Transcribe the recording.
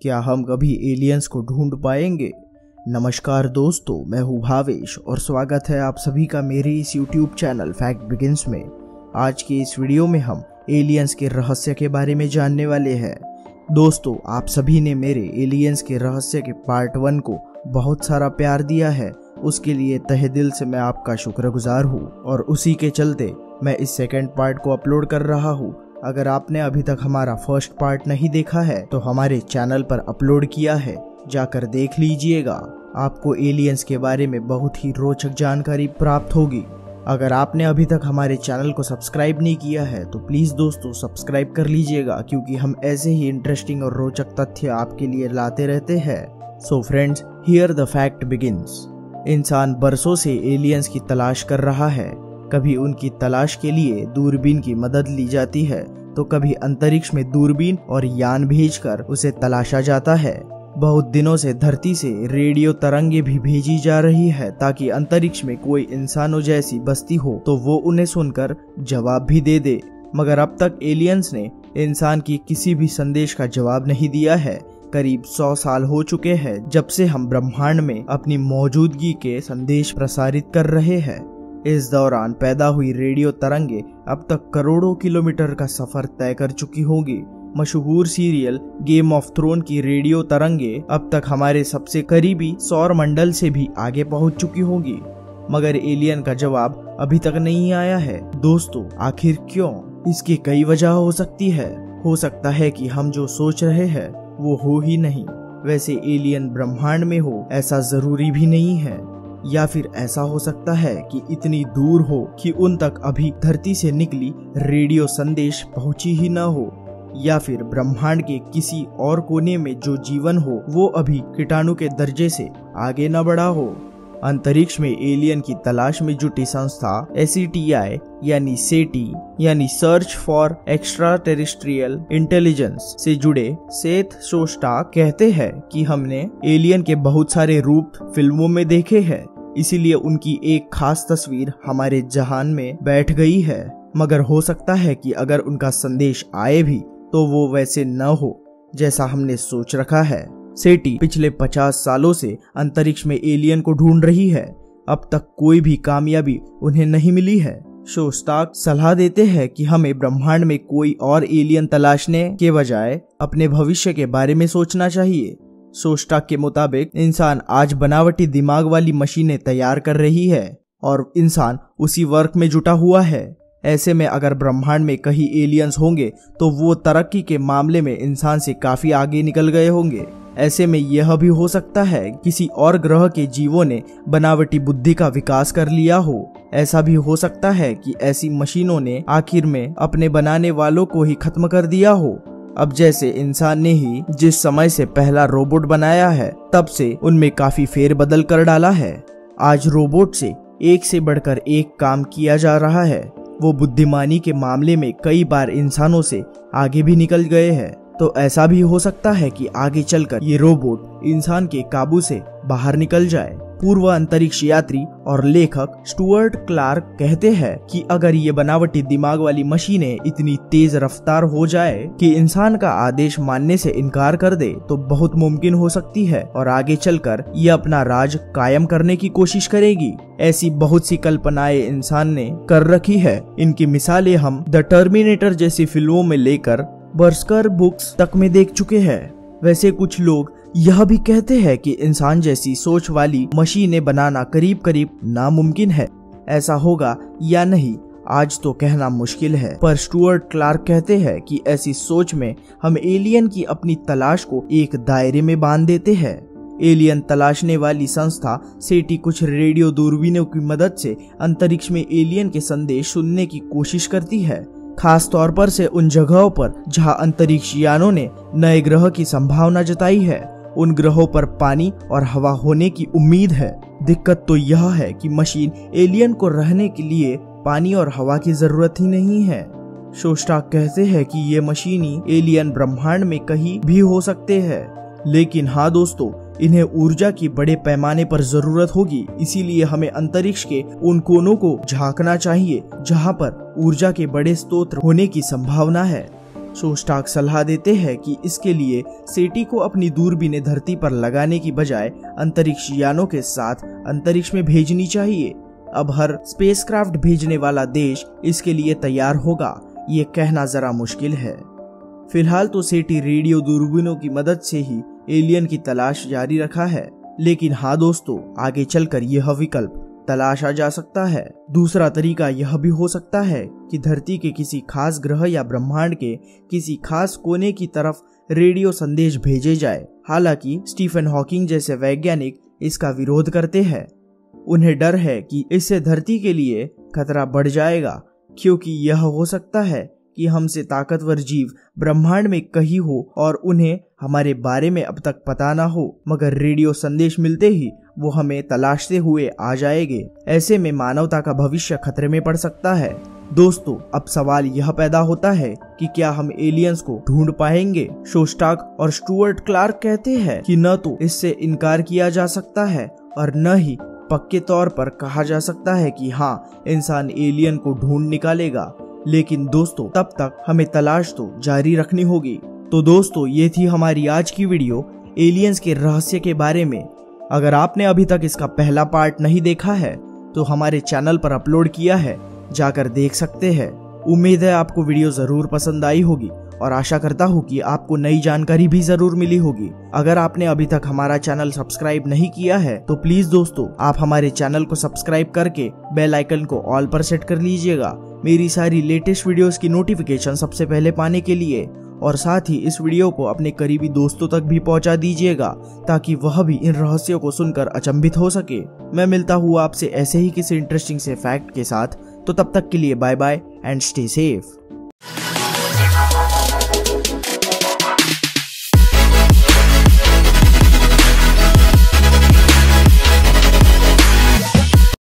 क्या हम कभी एलियंस को ढूंढ पाएंगे? नमस्कार दोस्तों, मैं हूँ भावेश और स्वागत है आप सभी का मेरे इस YouTube चैनल फैक्ट बिगिंस में। आज के इस वीडियो में हम एलियंस के रहस्य के बारे में जानने वाले हैं। दोस्तों, आप सभी ने मेरे एलियंस के रहस्य के पार्ट 1 को बहुत सारा प्यार दिया है, उसके लिए तहे दिल से मैं आपका शुक्रगुजार हूँ और उसी के चलते मैं इस सेकंड पार्ट को अपलोड कर रहा हूँ। अगर आपने अभी तक हमारा फर्स्ट पार्ट नहीं देखा है तो हमारे चैनल पर अपलोड किया है, जाकर देख लीजिएगा। आपको एलियंस के बारे में बहुत ही रोचक जानकारी प्राप्त होगी। अगर आपने अभी तक हमारे चैनल को सब्सक्राइब नहीं किया है तो प्लीज दोस्तों सब्सक्राइब कर लीजिएगा, क्योंकि हम ऐसे ही इंटरेस्टिंग और रोचक तथ्य आपके लिए लाते रहते हैं। So friends, here the fact begins. इंसान बरसों से एलियंस की तलाश कर रहा है। कभी उनकी तलाश के लिए दूरबीन की मदद ली जाती है तो कभी अंतरिक्ष में दूरबीन और यान भेजकर उसे तलाशा जाता है। बहुत दिनों से धरती से रेडियो तरंगे भी भेजी जा रही है ताकि अंतरिक्ष में कोई इंसानों जैसी बस्ती हो तो वो उन्हें सुनकर जवाब भी दे दे, मगर अब तक एलियंस ने इंसान की किसी भी संदेश का जवाब नहीं दिया है। करीब 100 साल हो चुके हैं जब से हम ब्रह्मांड में अपनी मौजूदगी के संदेश प्रसारित कर रहे हैं। इस दौरान पैदा हुई रेडियो तरंगे अब तक करोड़ों किलोमीटर का सफर तय कर चुकी होंगी। मशहूर सीरियल गेम ऑफ थ्रोन की रेडियो तरंगे अब तक हमारे सबसे करीबी सौर मंडल से भी आगे पहुंच चुकी होंगी, मगर एलियन का जवाब अभी तक नहीं आया है। दोस्तों, आखिर क्यों? इसकी कई वजह हो सकती है। हो सकता है कि हम जो सोच रहे हैं वो हो ही नहीं। वैसे एलियन ब्रह्मांड में हो ऐसा जरूरी भी नहीं है, या फिर ऐसा हो सकता है कि इतनी दूर हो कि उन तक अभी धरती से निकली रेडियो संदेश पहुंची ही न हो, या फिर ब्रह्मांड के किसी और कोने में जो जीवन हो वो अभी कीटाणु के दर्जे से आगे न बढ़ा हो। अंतरिक्ष में एलियन की तलाश में जुटी संस्था SETI यानी सेटी यानी search for extra terrestrial intelligence से जुड़े सेथ शोस्टाक कहते हैं कि हमने एलियन के बहुत सारे रूप फिल्मों में देखे हैं, इसीलिए उनकी एक खास तस्वीर हमारे जहान में बैठ गई है। मगर हो सकता है कि अगर उनका संदेश आए भी तो वो वैसे न हो जैसा हमने सोच रखा है। सेटी पिछले 50 सालों से अंतरिक्ष में एलियन को ढूंढ रही है। अब तक कोई भी कामयाबी उन्हें नहीं मिली है। शोस्टाक सलाह देते हैं कि हमें ब्रह्मांड में कोई और एलियन तलाशने के बजाय अपने भविष्य के बारे में सोचना चाहिए। शोस्टाक के मुताबिक इंसान आज बनावटी दिमाग वाली मशीनें तैयार कर रही है और इंसान उसी वर्क में जुटा हुआ है। ऐसे में अगर ब्रह्मांड में कहीं एलियंस होंगे तो वो तरक्की के मामले में इंसान से काफी आगे निकल गए होंगे। ऐसे में यह भी हो सकता है किसी और ग्रह के जीवों ने बनावटी बुद्धि का विकास कर लिया हो। ऐसा भी हो सकता है कि ऐसी मशीनों ने आखिर में अपने बनाने वालों को ही खत्म कर दिया हो। अब जैसे इंसान ने ही जिस समय से पहला रोबोट बनाया है तब से उनमें काफी फेरबदल कर डाला है। आज रोबोट से एक से बढ़कर एक काम किया जा रहा है। वो बुद्धिमानी के मामले में कई बार इंसानों से आगे भी निकल गए हैं। तो ऐसा भी हो सकता है कि आगे चलकर ये रोबोट इंसान के काबू से बाहर निकल जाए। पूर्व अंतरिक्ष यात्री और लेखक स्टुअर्ट क्लार्क कहते हैं कि अगर ये बनावटी दिमाग वाली मशीनें इतनी तेज रफ्तार हो जाए कि इंसान का आदेश मानने से इनकार कर दे तो बहुत मुमकिन हो सकती है और आगे चलकर ये अपना राज कायम करने की कोशिश करेगी। ऐसी बहुत सी कल्पनाएं इंसान ने कर रखी है। इनकी मिसालें हम द टर्मिनेटर जैसी फिल्मों में लेकर बर्स्कर बुक्स तक में देख चुके हैं। वैसे कुछ लोग यह भी कहते हैं कि इंसान जैसी सोच वाली मशीनें बनाना करीब करीब नामुमकिन है। ऐसा होगा या नहीं आज तो कहना मुश्किल है, पर स्टुअर्ट क्लार्क कहते हैं कि ऐसी सोच में हम एलियन की अपनी तलाश को एक दायरे में बांध देते हैं। एलियन तलाशने वाली संस्था सेटी कुछ रेडियो दूरबीनों की मदद से अंतरिक्ष में एलियन के संदेश सुनने की कोशिश करती है, खास तौर पर से उन जगहों पर जहां अंतरिक्ष यानों ने नए ग्रह की संभावना जताई है। उन ग्रहों पर पानी और हवा होने की उम्मीद है। दिक्कत तो यह है कि मशीन एलियन को रहने के लिए पानी और हवा की जरूरत ही नहीं है। शोस्टाक कहते हैं कि ये मशीनी एलियन ब्रह्मांड में कहीं भी हो सकते हैं, लेकिन हाँ दोस्तों, इन्हें ऊर्जा की बड़े पैमाने पर जरूरत होगी। इसीलिए हमें अंतरिक्ष के उन कोनों को झांकना चाहिए जहां पर ऊर्जा के बड़े स्रोत होने की संभावना है। शोस्टाक सलाह देते हैं कि इसके लिए सेटी को अपनी दूरबीनें धरती पर लगाने की बजाय अंतरिक्ष यानों के साथ अंतरिक्ष में भेजनी चाहिए। अब हर स्पेसक्राफ्ट भेजने वाला देश इसके लिए तैयार होगा, ये कहना जरा मुश्किल है। फिलहाल तो सेटी रेडियो दूरबीनों की मदद से ही एलियन की तलाश जारी रखा है, लेकिन हाँ दोस्तों, आगे चलकर यह विकल्प तलाशा जा सकता है। दूसरा तरीका यह भी हो सकता है कि धरती के किसी खास ग्रह या ब्रह्मांड के किसी खास कोने की तरफ रेडियो संदेश भेजे जाए। हालांकि स्टीफन हॉकिंग जैसे वैज्ञानिक इसका विरोध करते हैं। उन्हें डर है कि इससे धरती के लिए खतरा बढ़ जाएगा, क्योंकि यह हो सकता है कि हमसे ताकतवर जीव ब्रह्मांड में कहीं हो और उन्हें हमारे बारे में अब तक पता ना हो, मगर रेडियो संदेश मिलते ही वो हमें तलाशते हुए आ जाएंगे। ऐसे में मानवता का भविष्य खतरे में पड़ सकता है। दोस्तों, अब सवाल यह पैदा होता है कि क्या हम एलियंस को ढूंढ पाएंगे? शोस्टाक और स्टुअर्ट क्लार्क कहते हैं कि न तो इससे इनकार किया जा सकता है और न ही पक्के तौर पर कहा जा सकता है कि हाँ, इंसान एलियन को ढूंढ निकालेगा। लेकिन दोस्तों, तब तक हमें तलाश तो जारी रखनी होगी। तो दोस्तों, ये थी हमारी आज की वीडियो एलियंस के रहस्य के बारे में। अगर आपने अभी तक इसका पहला पार्ट नहीं देखा है तो हमारे चैनल पर अपलोड किया है, जाकर देख सकते हैं। उम्मीद है आपको वीडियो जरूर पसंद आई होगी और आशा करता हूँ कि आपको नई जानकारी भी जरूर मिली होगी। अगर आपने अभी तक हमारा चैनल सब्सक्राइब नहीं किया है तो प्लीज दोस्तों, आप हमारे चैनल को सब्सक्राइब करके बेल आइकन को ऑल पर सेट कर लीजिएगा, मेरी सारी लेटेस्ट वीडियोस की नोटिफिकेशन सबसे पहले पाने के लिए। और साथ ही इस वीडियो को अपने करीबी दोस्तों तक भी पहुंचा दीजिएगा, ताकि वह भी इन रहस्यों को सुनकर अचंभित हो सके। मैं मिलता हूँ आपसे ऐसे ही किसी इंटरेस्टिंग से फैक्ट के साथ। तो तब तक के लिए bye bye and stay safe.